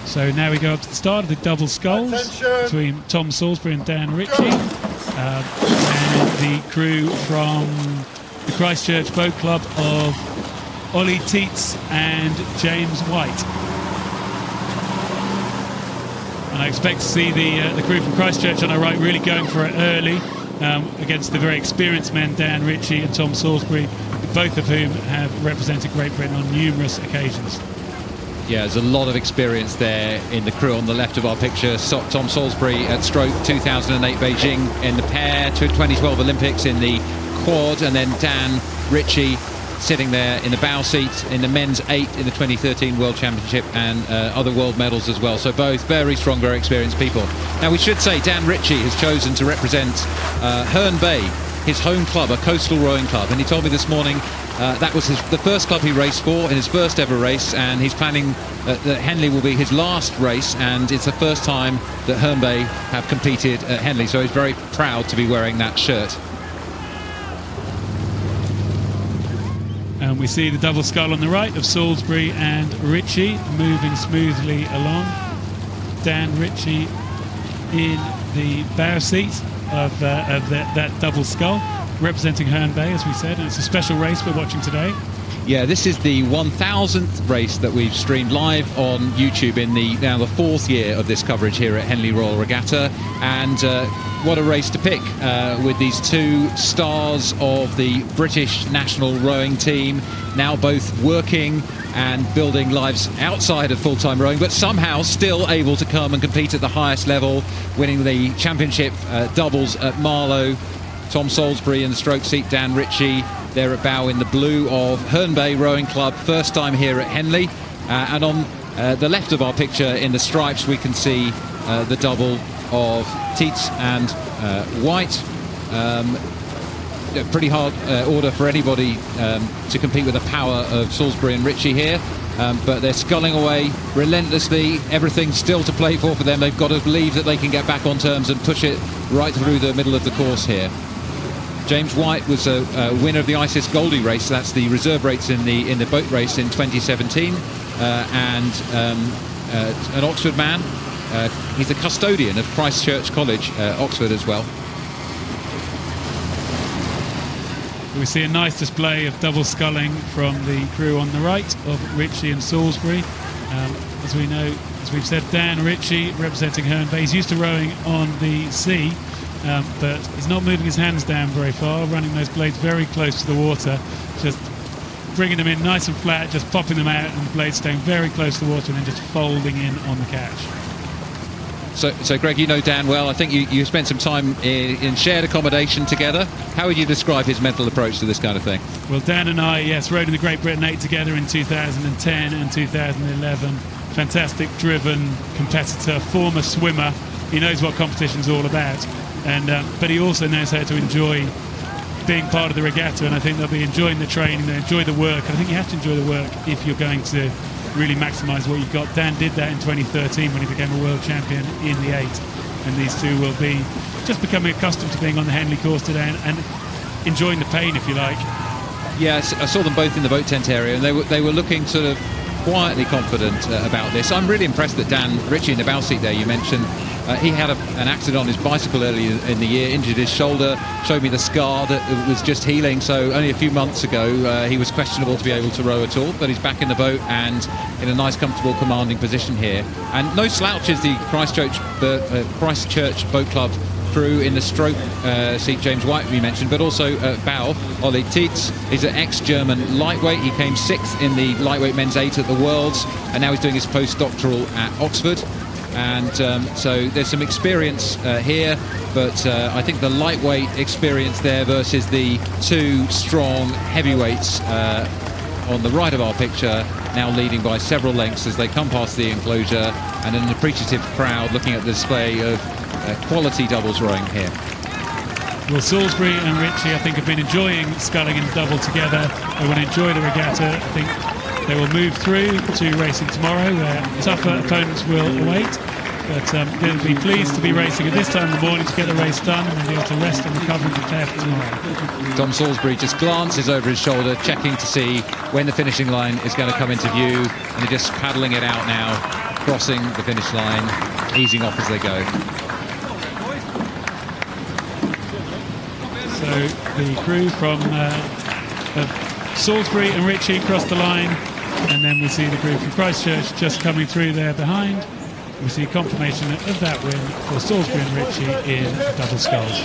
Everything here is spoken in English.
So now we go up to the start of the double sculls between Tom Solesbury and Dan Ritchie, and the crew from the Christchurch Boat Club of Ollie Tietz and James White. And I expect to see the crew from Christchurch on our right really going for it early against the very experienced men, Dan Ritchie and Tom Solesbury, both of whom have represented Great Britain on numerous occasions. Yeah, there's a lot of experience there in the crew on the left of our picture. Tom Solesbury at stroke 2008 Beijing in the pair, 2012 Olympics in the quad, and then Dan Ritchie sitting there in the bow seat in the men's 8 in the 2013 World Championship and other world medals as well. So both very strong, very experienced people. Now we should say Dan Ritchie has chosen to represent Herne Bay, his home club, a coastal rowing club, and he told me this morning that was the first club he raced for in his first ever race, and he's planning that Henley will be his last race, and it's the first time that Herne Bay have competed at Henley, so he's very proud to be wearing that shirt. And we see the double scull on the right of Solesbury and Ritchie moving smoothly along. Dan Ritchie in the bow seat of that double scull, representing Herne Bay, as we said, and it's a special race we're watching today. Yeah, this is the 1000th race that we've streamed live on YouTube in now the 4th year of this coverage here at Henley Royal Regatta, and what a race to pick with these two stars of the British national rowing team, now both working and building lives outside of full-time rowing, but somehow still able to come and compete at the highest level, winning the championship doubles at Marlow. Tom Solesbury in the stroke seat, Dan Ritchie there at bow in the blue of Herne Bay Rowing Club, first time here at Henley. And on the left of our picture in the stripes we can see the double of Tietz and White. A pretty hard order for anybody to compete with the power of Solesbury and Ritchie here, but they're sculling away relentlessly. Everything's still to play for them. They've got to believe that they can get back on terms and push it right through the middle of the course here. James White was a winner of the ISIS Goldie race. That's the reserve rates in the boat race in 2017, and an Oxford man. He's the custodian of Christchurch College, Oxford as well. We see a nice display of double sculling from the crew on the right of Ritchie and Solesbury. As we know, as we've said, Dan Ritchie representing Herne Bay. He's used to rowing on the sea, but he's not moving his hands down very far, running those blades very close to the water, just bringing them in nice and flat, just popping them out, and the blades staying very close to the water and then just folding in on the catch. So Greg, you know Dan well. I think you spent some time in shared accommodation together. How would you describe his mental approach to this kind of thing? Well, Dan and I, yes, rode in the Great Britain 8 together in 2010 and 2011. Fantastic, driven competitor, former swimmer. He knows what competition's all about, and but he also knows how to enjoy being part of the regatta, and I think they'll be enjoying the training, they'll enjoy the work. I think you have to enjoy the work if you're going to really maximise what you've got. Dan did that in 2013 when he became a world champion in the 8, and these two will be just becoming accustomed to being on the Henley course today and enjoying the pain, if you like. Yes, I saw them both in the boat tent area, and they were looking sort of quietly confident about this. I'm really impressed that Dan Ritchie in the bow seat there, you mentioned, he had an accident on his bicycle early in the year, injured his shoulder, showed me the scar that was just healing, so only a few months ago he was questionable to be able to row at all, but he's back in the boat and in a nice, comfortable, commanding position here. And no slouches, the Christchurch Boat Club crew in the stroke seat, James White we mentioned, but also bow, Ollie Tietz. He's an ex-German lightweight. He came 6th in the lightweight men's 8 at the Worlds, and now he's doing his postdoctoral at Oxford. And so there's some experience here, but I think the lightweight experience there versus the two strong heavyweights on the right of our picture, now leading by several lengths as they come past the enclosure, and an appreciative crowd looking at the display of quality doubles rowing here. Well, Solesbury and Ritchie, I think, have been enjoying sculling and double together. They will enjoy the regatta. I think they will move through to racing tomorrow, where tougher opponents will await. But they'll be pleased to be racing at this time in the morning to get the race done and then be able to rest and recover and prepare for tomorrow. Tom Solesbury just glances over his shoulder, checking to see when the finishing line is going to come into view, and they're just paddling it out now, crossing the finish line, easing off as they go. So the crew from Solesbury and Ritchie cross the line, and then we see the crew from Christchurch just coming through there behind. We see confirmation of that win for Solesbury and Ritchie in Double Sculls.